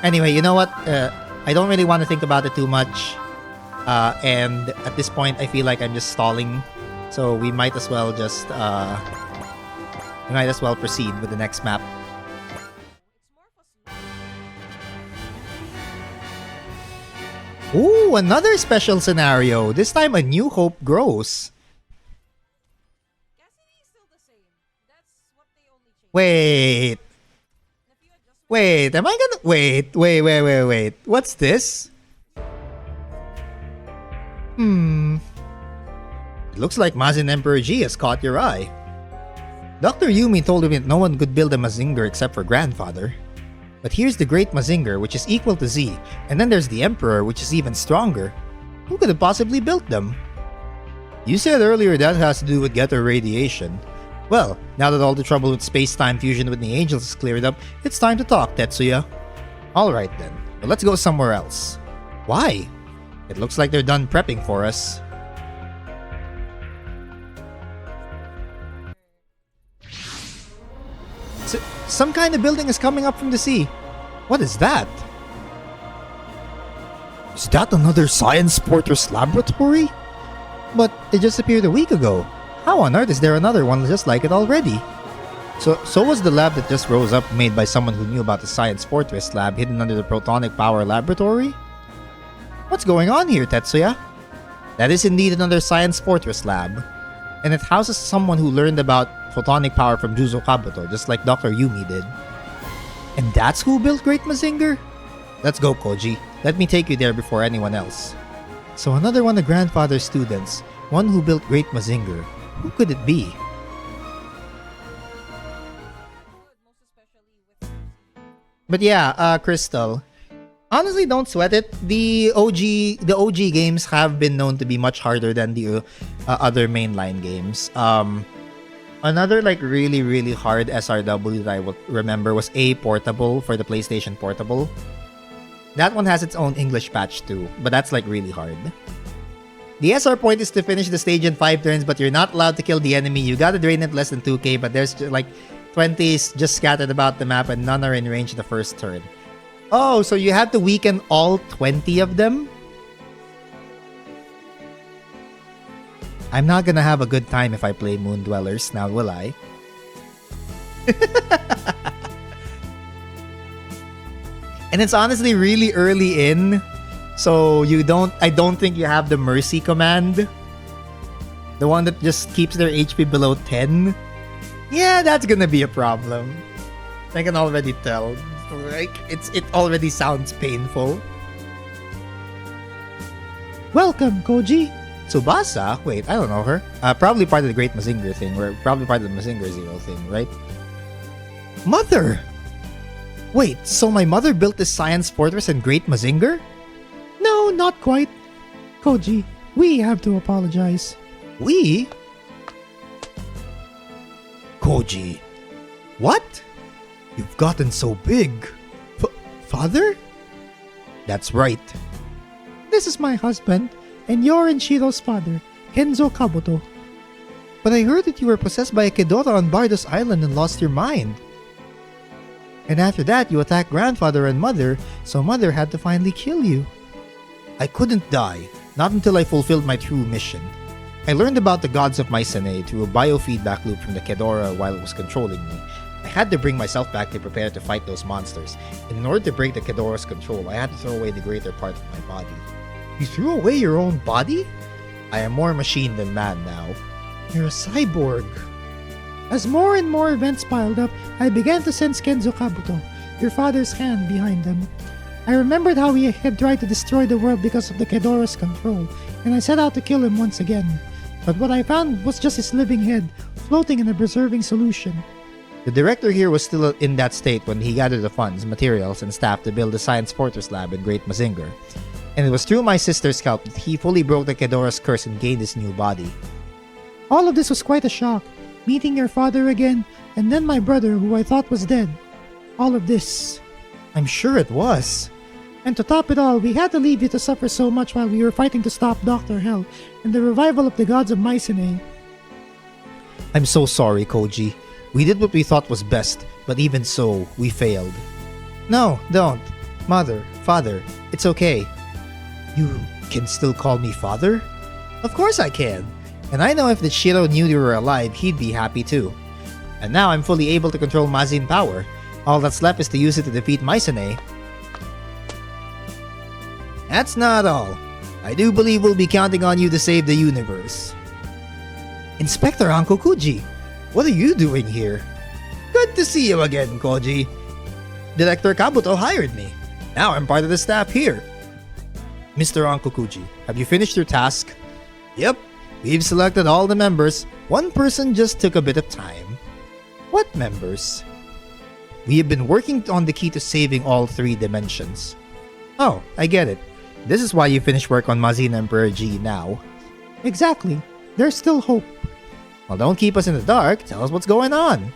Anyway, you know what? I don't really want to think about it too much. And at this point, I feel like I'm just stalling. So we might as well just proceed with the next map. Ooh, another special scenario. This time a new hope grows. Wait. Wait, am I gonna... Wait. What's this? It looks like Mazin Emperor G has caught your eye. Dr. Yumi told me that no one could build a Mazinger except for Grandfather. But here's the Great Mazinger, which is equal to Z, and then there's the Emperor, which is even stronger. Who could have possibly built them? You said earlier that has to do with Getter radiation. Well, now that all the trouble with space-time fusion with the Angels is cleared up, it's time to talk, Tetsuya. Alright then, but let's go somewhere else. Why? It looks like they're done prepping for us. Some kind of building is coming up from the sea. What is that? Is that another Science Fortress laboratory? But it just appeared a week ago. How on earth is there another one just like it already? So was the lab that just rose up made by someone who knew about the Science Fortress lab hidden under the Protonic Power Laboratory? What's going on here, Tetsuya? That is indeed another Science Fortress lab. And it houses someone who learned about photonic power from Juzo Kabuto, just like Dr. Yumi did. And that's who built Great Mazinger? Let's go, Koji. Let me take you there before anyone else. So another one of Grandfather's students, one who built Great Mazinger. Who could it be? But yeah, Crystal. Honestly, don't sweat it. The OG games have been known to be much harder than the other mainline games. Another like really hard SRW that I would remember was A Portable for the PlayStation Portable. That one has its own English patch too, but that's like really hard. The SR point is to finish the stage in 5 turns, but you're not allowed to kill the enemy. You gotta drain it less than 2k, but there's like 20s just scattered about the map and none are in range the first turn. Oh, so you have to weaken all 20 of them? I'm not gonna have a good time if I play Moon Dwellers now, will I? And it's honestly really early in, so I don't think you have the Mercy command. The one that just keeps their HP below 10. Yeah, that's gonna be a problem. I can already tell. Like, it already sounds painful. Welcome, Koji. Tsubasa? Wait, I don't know her. Probably part of the Great Mazinger thing, or probably part of the Mazinger Zero thing, right? Mother! Wait, so my mother built this Science Fortress in Great Mazinger? No, not quite. Koji, we have to apologize. We? Koji. What? You've gotten so big. Father? That's right. This is my husband, and you're Inshiro's father, Kenzo Kabuto. But I heard that you were possessed by a Kedora on Bardos Island and lost your mind. And after that, you attacked Grandfather and Mother, so Mother had to finally kill you. I couldn't die, not until I fulfilled my true mission. I learned about the gods of Mycenae through a biofeedback loop from the Kedora while it was controlling me. I had to bring myself back to prepare to fight those monsters. And in order to break the Kedora's control, I had to throw away the greater part of my body. You threw away your own body? I am more machine than man now. You're a cyborg. As more and more events piled up, I began to sense Kenzo Kabuto, your father's hand behind them. I remembered how he had tried to destroy the world because of the Kedora's control, and I set out to kill him once again. But what I found was just his living head, floating in a preserving solution. The director here was still in that state when he gathered the funds, materials, and staff to build the Science Fortress lab in Great Mazinger. And it was through my sister's help that he fully broke the Kedora's curse and gained his new body. All of this was quite a shock. Meeting your father again, and then my brother who I thought was dead. All of this. I'm sure it was. And to top it all, we had to leave you to suffer so much while we were fighting to stop Dr. Hell and the revival of the gods of Mycenae. I'm so sorry, Koji. We did what we thought was best, but even so, we failed. No, don't. Mother, father, it's okay. You can still call me father? Of course I can. And I know if the Shiro knew you were alive, he'd be happy too. And now I'm fully able to control Mazin power. All that's left is to use it to defeat Maisane. That's not all. I do believe we'll be counting on you to save the universe. Inspector Ankokuji, what are you doing here? Good to see you again, Koji. Director Kabuto hired me. Now I'm part of the staff here. Mr. Ankokuji, have you finished your task? Yep, we've selected all the members. One person just took a bit of time. What members? We have been working on the key to saving all 3 dimensions. Oh, I get it. This is why you finished work on Mazin Emperor G now. Exactly. There's still hope. Well, don't keep us in the dark. Tell us what's going on.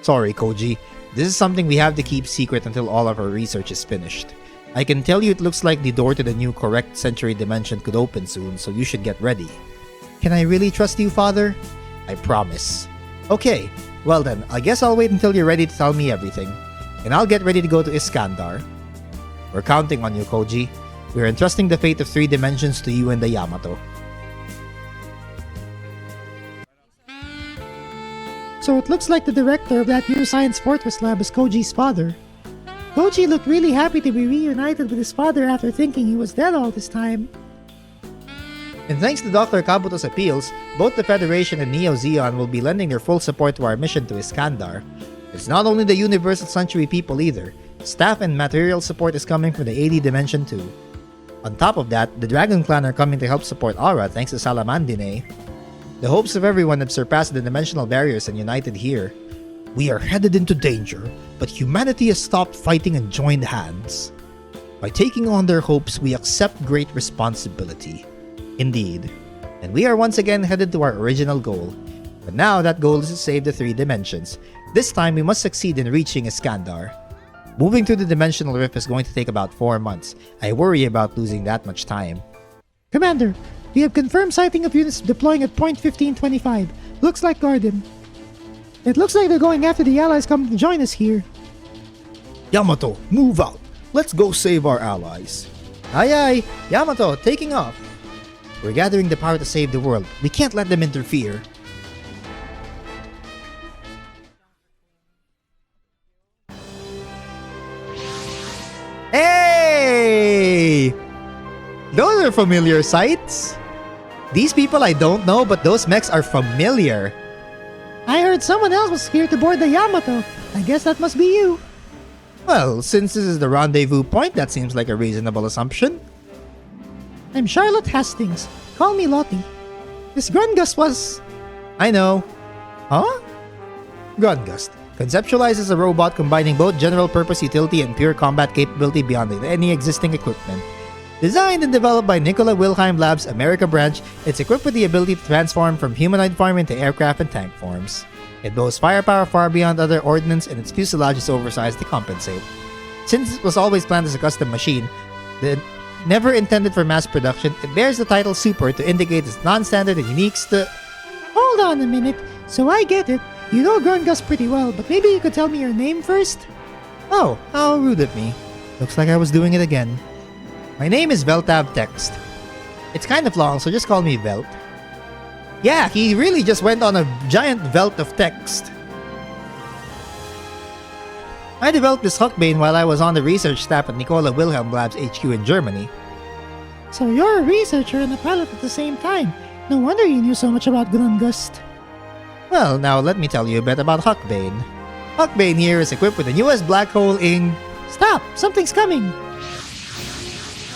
Sorry, Koji. This is something we have to keep secret until all of our research is finished. I can tell you it looks like the door to the new correct century dimension could open soon, so you should get ready. Can I really trust you, Father? I promise. Okay, well then, I guess I'll wait until you're ready to tell me everything. And I'll get ready to go to Iskandar. We're counting on you, Koji. We're entrusting the fate of 3 dimensions to you and the Yamato. So it looks like the director of that Neuroscience Fortress Lab is Koji's father. Koji looked really happy to be reunited with his father after thinking he was dead all this time. And thanks to Dr. Kabuto's appeals, both the Federation and Neo Zeon will be lending their full support to our mission to Iskandar. It's not only the Universal Century people either. Staff and material support is coming from the 80 Dimension too. On top of that, the Dragon Clan are coming to help support Aura thanks to Salamandine. The hopes of everyone have surpassed the dimensional barriers and united here. We are headed into danger, but humanity has stopped fighting and joined hands. By taking on their hopes, we accept great responsibility. Indeed. And we are once again headed to our original goal. But now that goal is to save the 3 dimensions. This time we must succeed in reaching Iskandar. Moving through the dimensional rift is going to take about 4 months. I worry about losing that much time. Commander, we have confirmed sighting of units deploying at point 1525. Looks like Garden. It looks like they're going after the allies coming to join us here. Yamato, move out. Let's go save our allies. Aye aye, Yamato, taking off. We're gathering the power to save the world. We can't let them interfere. Hey! Those are familiar sights. These people I don't know, but those mechs are familiar. I heard someone else was here to board the Yamato. I guess that must be you. Well, since this is the rendezvous point, that seems like a reasonable assumption. I'm Charlotte Hastings. Call me Lottie. This Grungust was... I know. Huh? Grungust. Conceptualized as a robot combining both general-purpose utility and pure combat capability beyond any existing equipment. Designed and developed by Nicola Wilhelm Labs' America branch, it's equipped with the ability to transform from humanoid form into aircraft and tank forms. It boasts firepower far beyond other ordnance, and its fuselage is oversized to compensate. Since it was always planned as a custom machine, never intended for mass production, it bears the title Super to indicate its non-standard and unique Hold on a minute, so I get it. You know Grungus pretty well, but maybe you could tell me your name first? Oh, how rude of me. Looks like I was doing it again. My name is Veltav Text. It's kind of long, so just call me Velt. Yeah, he really just went on a giant velt of text. I developed this Huckbane while I was on the research staff at Nicola Wilhelm Labs HQ in Germany. So you're a researcher and a pilot at the same time. No wonder you knew so much about Grungust. Well, now let me tell you a bit about Huckbane. Huckbane here is equipped with the newest black hole in... Stop! Something's coming!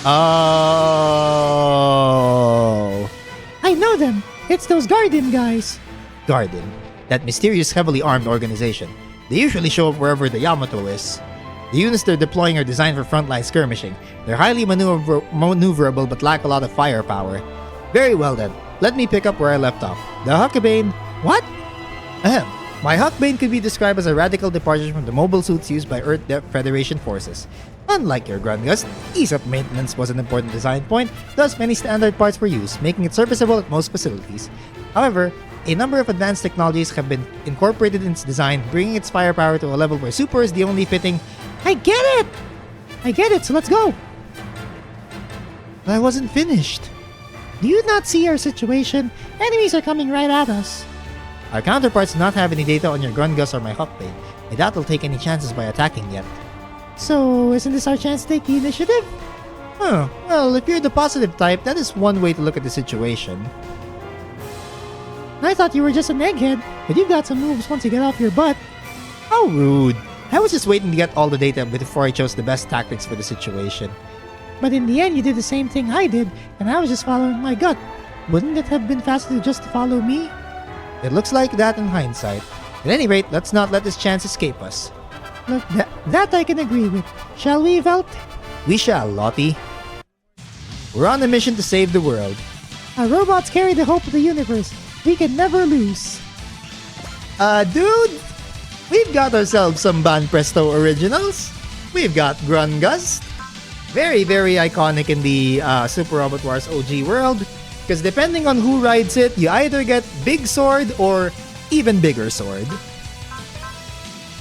Oh! I know them! It's those Guardian guys! Guardian. That mysterious, heavily armed organization. They usually show up wherever the Yamato is. The units they're deploying are designed for frontline skirmishing. They're highly maneuverable but lack a lot of firepower. Very well then, let me pick up where I left off. The Huckbane... What? Ahem. My Huckbane could be described as a radical departure from the mobile suits used by Earth Federation forces. Unlike your Grungust, ease of maintenance was an important design point, thus many standard parts were used, making it serviceable at most facilities. However, a number of advanced technologies have been incorporated in its design, bringing its firepower to a level where Super is the only fitting... I get it! I get it, so let's go! But I wasn't finished. Do you not see our situation? Enemies are coming right at us. Our counterparts do not have any data on your Grungus or my Hawkbane. I doubt they'll take any chances by attacking yet. So, isn't this our chance to take the initiative? Huh, well, if you're the positive type, that is one way to look at the situation. I thought you were just an egghead, but you've got some moves once you get off your butt. How rude. I was just waiting to get all the data before I chose the best tactics for the situation. But in the end, you did the same thing I did, and I was just following my gut. Wouldn't it have been faster just to follow me? It looks like that in hindsight. At any rate, let's not let this chance escape us. Look, that I can agree with. Shall we, Velt? We shall, Lottie. We're on a mission to save the world. Our robots carry the hope of the universe. We can never lose. Dude, we've got ourselves some Banpresto originals. We've got Grungus. Very, very iconic in the Super Robot Wars OG world. Because depending on who rides it, you either get Big Sword or even bigger sword.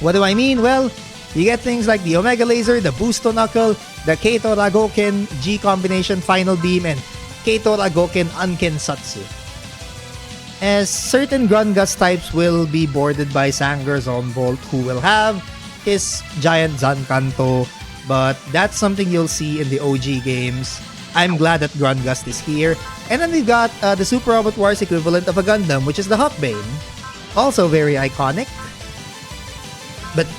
What do I mean? Well, you get things like the Omega Laser, the Boosto Knuckle, the Keito Ragoken G combination Final Beam, and Keito Ragoken Anken Satsu. As certain Grungus types will be boarded by Sanger Zonbolt, who will have his giant Zankanto, but that's something you'll see in the OG games. I'm glad that Grungust is here. And then we've got the Super Robot Wars equivalent of a Gundam, which is the Hawkbane. Also very iconic.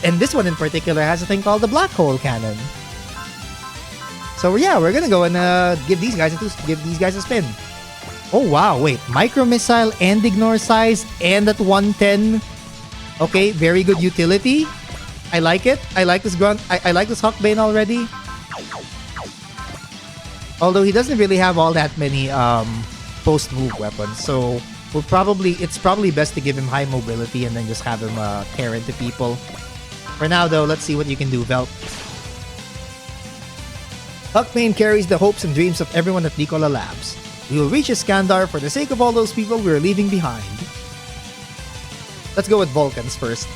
And this one in particular has a thing called the Black Hole Cannon. So yeah, we're gonna go and give these guys a spin. Oh wow, wait, micro missile and ignore size and at 110. Okay, very good utility. I like it. I like this I like this Hawkbane already. Although he doesn't really have all that many post-move weapons, so it's probably best to give him high mobility and then just have him tear into people. For now though, let's see what you can do, Velt. Hawkbane carries the hopes and dreams of everyone at Nicola Labs. We will reach Iskandar for the sake of all those people we're leaving behind. Let's go with Vulcans first.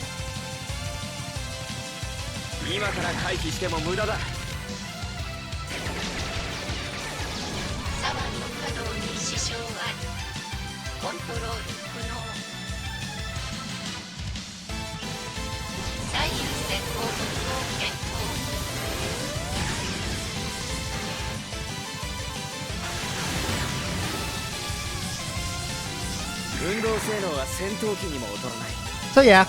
So yeah,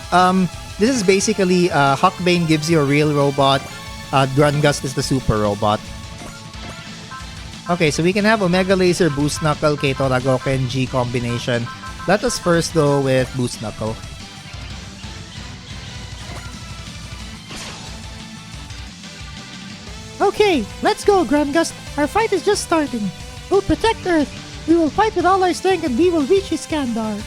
this is basically Hawkbane gives you a real robot, Grungust is the super robot. Okay, so we can have Omega Laser, Boost Knuckle, Keito Ragoken, G combination. Let us first go with Boost Knuckle. Okay, let's go, Grungust. Our fight is just starting. We'll protect Earth. We will fight with all our strength and we will reach Iskandar.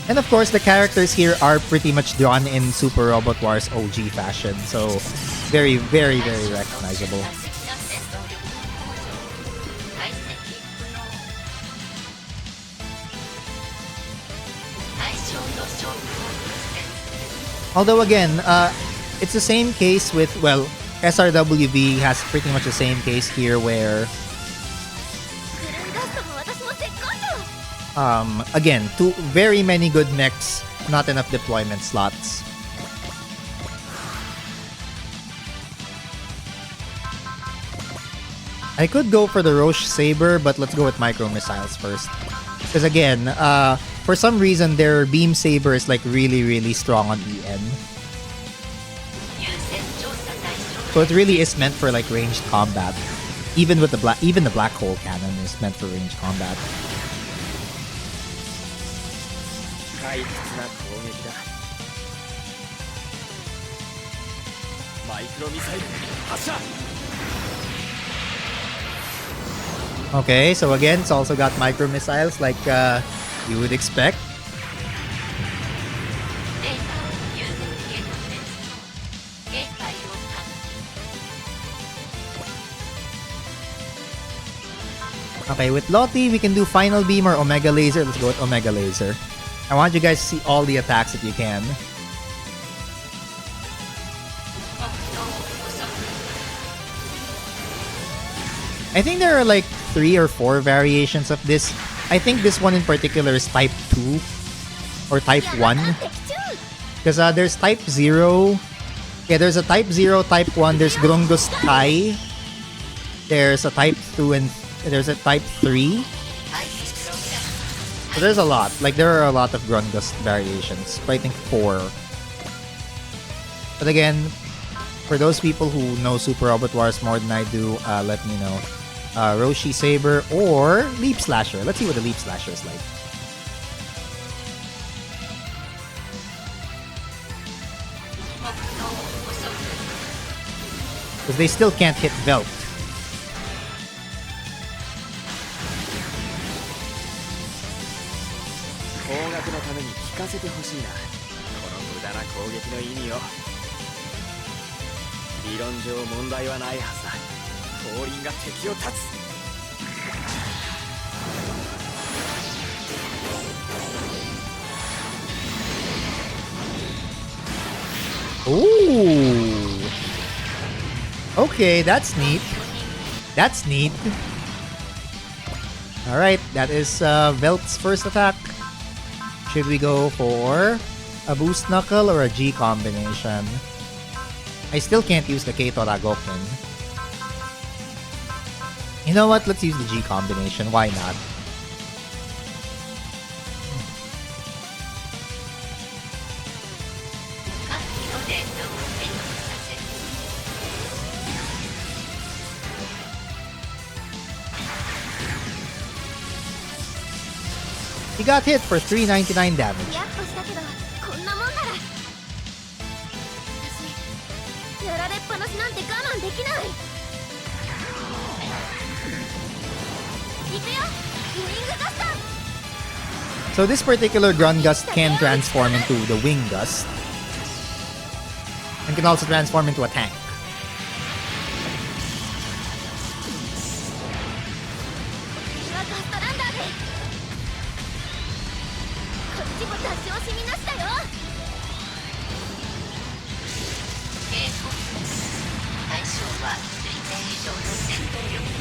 And of course, the characters here are pretty much drawn in Super Robot Wars OG fashion, so very, very, very recognizable. Although again, it's the same case with, well, SRWV has pretty much the same case here where again, very many good mechs, not enough deployment slots. I could go for the Roche Saber, but let's go with micro missiles first. Because again, for some reason their beam saber is like really, really strong on EN. So it really is meant for like ranged combat. Even with the black hole cannon is meant for ranged combat. Okay, so again, it's also got micro missiles like you would expect. Okay, with Lottie, we can do Final Beam or Omega Laser. Let's go with Omega Laser. I want you guys to see all the attacks that you can. I think there are like 3 or 4 variations of this. I think this one in particular is Type 2 or Type 1. Because there's Type 0. Yeah, there's a Type 0, Type 1. There's Grungus Kai. There's a Type 2 and there's a Type 3. So there's a lot. Like, there are a lot of Grungus variations. But I think 4. But again, for those people who know Super Robot Wars more than I do, let me know. Roshi Saber or Leap Slasher. Let's see what the Leap Slasher is like. Because they still can't hit Velt. Ooh. Okay, that's neat. That's neat. Alright, that is Velt's first attack. Should we go for a Boost Knuckle or a G combination? I still can't use the Keito Ragoken. You know what? Let's use the G combination. Why not? He got hit for 399 damage. So this particular Grun Gust can transform into the Wing Gust. And can also transform into a tank.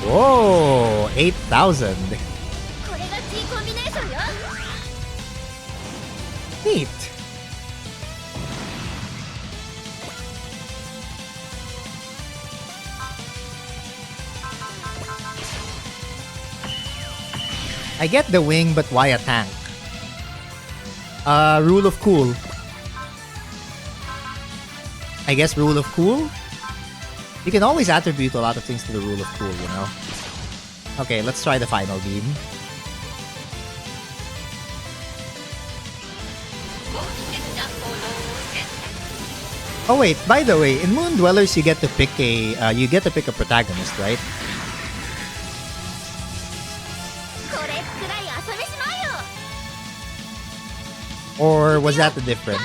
Whoa! 8,000. Neat. I get the wing, but why a tank? Rule of cool. I guess rule of cool? You can always attribute a lot of things to the rule of cool, you know? Okay, let's try the final beam. Oh wait, by the way, in Moon Dwellers you get to pick a protagonist, right? Or was that the different?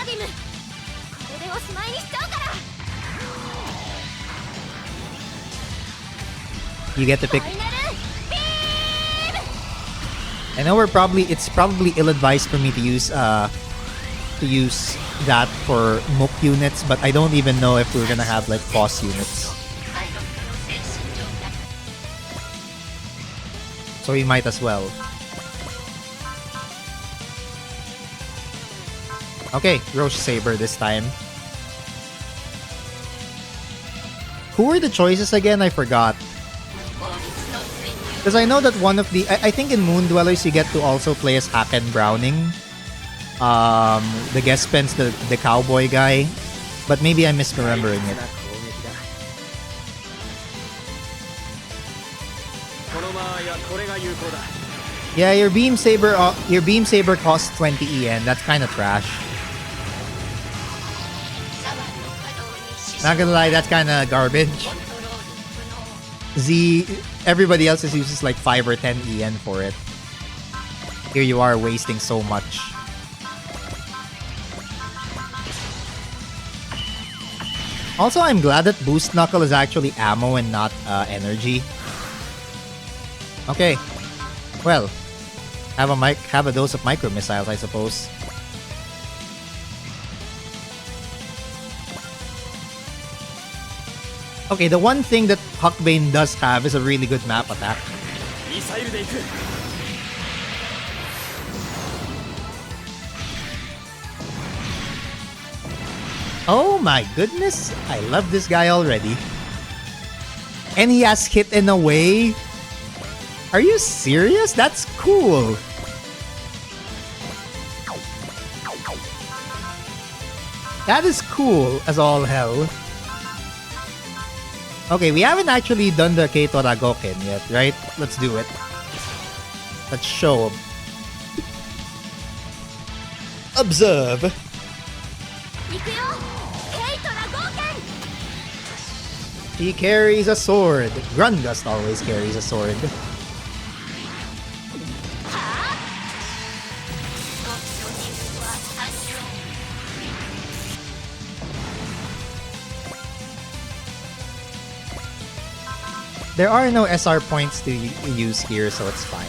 You get to pick. I know it's probably ill-advised for me to use that for Mook units, but I don't even know if we're gonna have like boss units. So we might as well. Okay, Roche Saber this time. Who were the choices again? I forgot. Because I know that one of the... I think in Moon Dwellers you get to also play as Haken Browning. The guest spends the cowboy guy. But maybe I'm misremembering it. Yeah, your beam saber costs 20 EN. That's kind of trash. Not gonna lie, that's kind of garbage. Everybody else uses like 5 or 10 EN for it. Here you are wasting so much. Also, I'm glad that Boost Knuckle is actually ammo and not energy. Okay, Well, have a dose of micro missiles, I suppose. Okay, the one thing that Huckbane does have is a really good map attack. Oh my goodness, I love this guy already. And he has hit in a way. Are you serious? That's cool. That is cool as all hell. Okay, we haven't actually done the Keito Ragoken yet, right? Let's do it. Let's show him. Observe. He carries a sword. Grungust always carries a sword. There are no SR points to use here, so it's fine.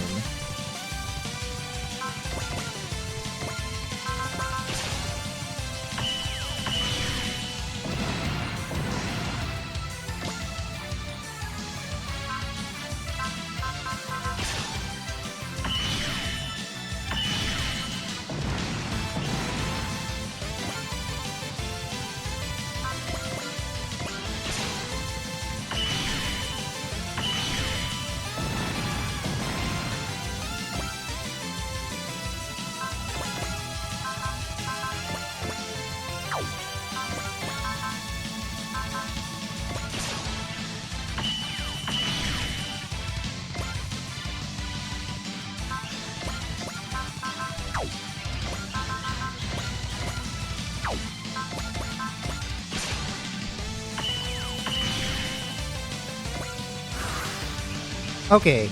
Okay.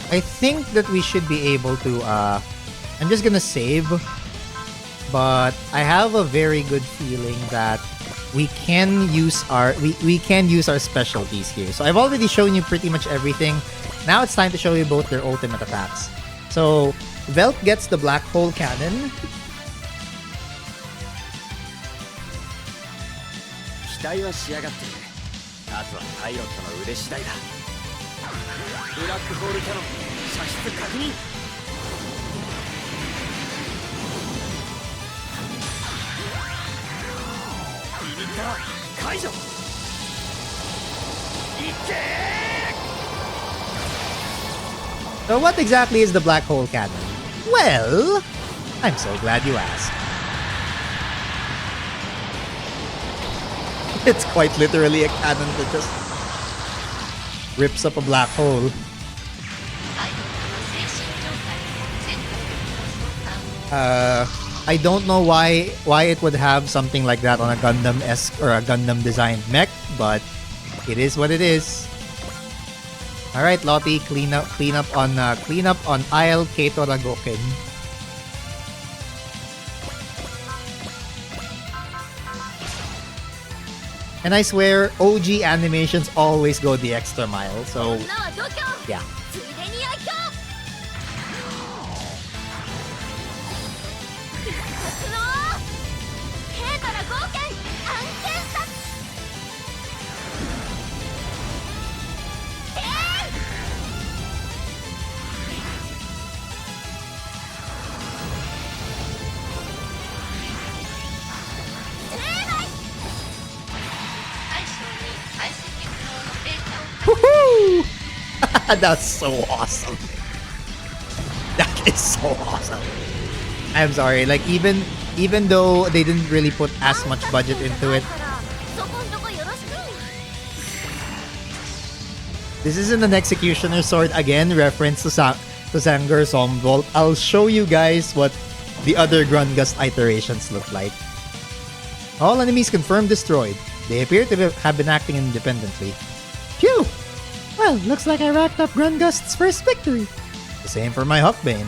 I think that we should be able to, I'm just gonna save. But I have a very good feeling that we can use our specialties here. So I've already shown you pretty much everything. Now it's time to show you both their ultimate attacks. So Velt gets the Black Hole Cannon. So what exactly is the Black Hole Cannon? Well, I'm so glad you asked. It's quite literally a cannon that just rips up a black hole. I don't know why it would have something like that on a Gundam-esque or a Gundam-designed mech, but it is what it is. All right, Lottie, clean up on aisle Keito Ragoken. And I swear, OG animations always go the extra mile. So, yeah. Woohoo! That's so awesome. That is so awesome. I'm sorry, like even though they didn't really put as much budget into it, this isn't an Executioner sword. Again, reference to Sanger Sombolt. I'll show you guys what the other Grungust iterations look like. All enemies confirmed destroyed. They appear to have been acting independently. Phew! Well, looks like I racked up Grungust's first victory. The same for my Huckbane.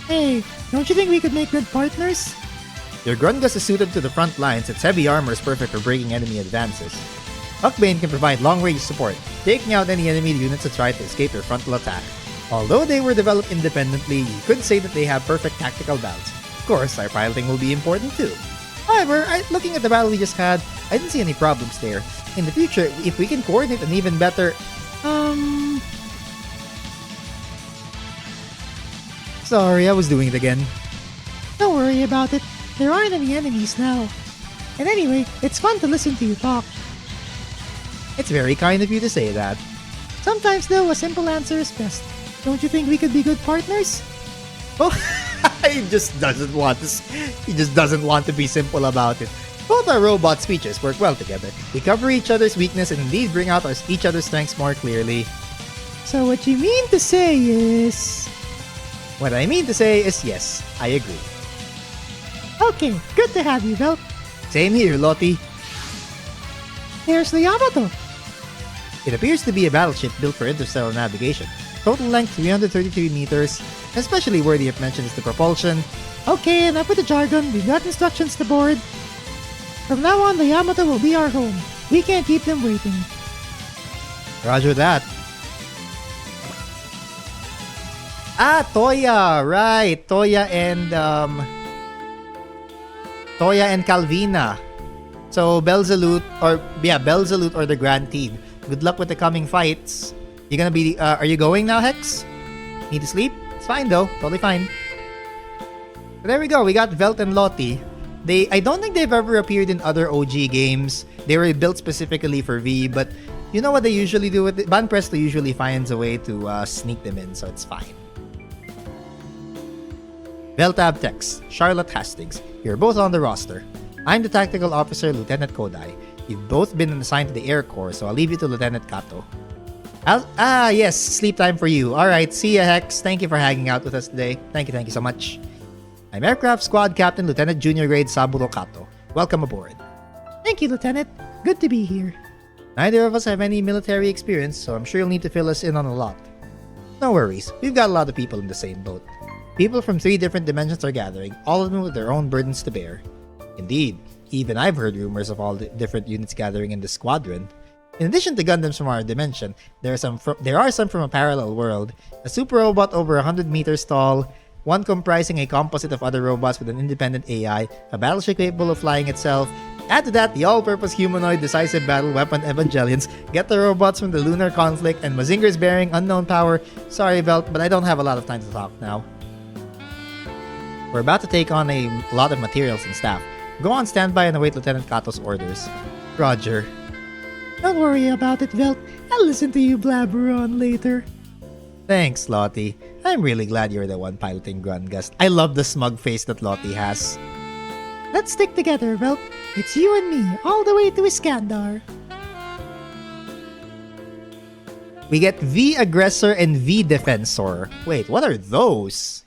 Hey, don't you think we could make good partners? Your Grungust is suited to the front lines. Its heavy armor is perfect for breaking enemy advances. Huckbane can provide long-range support, taking out any enemy units that try to escape your frontal attack. Although they were developed independently, you could say that they have perfect tactical balance. Of course, our piloting will be important too. However, looking at the battle we just had, I didn't see any problems there. In the future, if we can coordinate an even better... Sorry, I was doing it again. Don't worry about it. There aren't any enemies now. And anyway, it's fun to listen to you talk. It's very kind of you to say that. Sometimes though, a simple answer is best. Don't you think we could be good partners? Oh, he just doesn't want to be simple about it. Both our robot speeches work well together. We cover each other's weakness and indeed bring out each other's strengths more clearly. So what you mean to say is... What I mean to say is yes, I agree. Okay, good to have you, Belt. Same here, Lottie. There's the Yamato. It appears to be a battleship built for interstellar navigation. Total length 333 meters. Especially worthy of mention is the propulsion. Okay, enough with the jargon. We've got instructions to board. From now on, the Yamato will be our home. We can't keep them waiting. Roger that. Toya, right. Toya and Calvina. So Belzelut or the Grand Team. Good luck with the coming fights. You gonna be are you going now, Hex? Need to sleep? It's fine though, totally fine. So there we go, we got Velt and Lottie. I don't think they've ever appeared in other OG games. They were built specifically for V, but you know what they usually do with it? Banpresto usually finds a way to sneak them in, so it's fine. Veltab Tex, Charlotte Hastings. You're both on the roster. I'm the Tactical Officer, Lieutenant Kodai. You've both been assigned to the Air Corps, so I'll leave you to Lieutenant Kato. Yes, sleep time for you. Alright, see ya, Hex. Thank you for hanging out with us today. Thank you so much. I'm Aircraft Squad Captain Lieutenant Junior Grade Saburo Kato. Welcome aboard. Thank you, Lieutenant. Good to be here. Neither of us have any military experience, so I'm sure you'll need to fill us in on a lot. No worries, we've got a lot of people in the same boat. People from 3 different dimensions are gathering, all of them with their own burdens to bear. Indeed, even I've heard rumors of all the different units gathering in the squadron. In addition to Gundams from our dimension, there are some from a parallel world, a super robot over 100 meters tall, one comprising a composite of other robots with an independent AI, a battleship capable of flying itself. Add to that the all-purpose humanoid decisive battle weapon Evangelions, get the robots from the lunar conflict, and Mazingers bearing unknown power. Sorry, Velt, but I don't have a lot of time to talk now. We're about to take on a lot of materials and staff. Go on standby and await Lieutenant Kato's orders. Roger. Don't worry about it, Velt. I'll listen to you blabber on later. Thanks, Lottie. I'm really glad you're the one piloting Grungust. I love the smug face that Lottie has. Let's stick together, Velt. It's you and me, all the way to Iskandar. We get V Aggressor and V Defensor. Wait, what are those?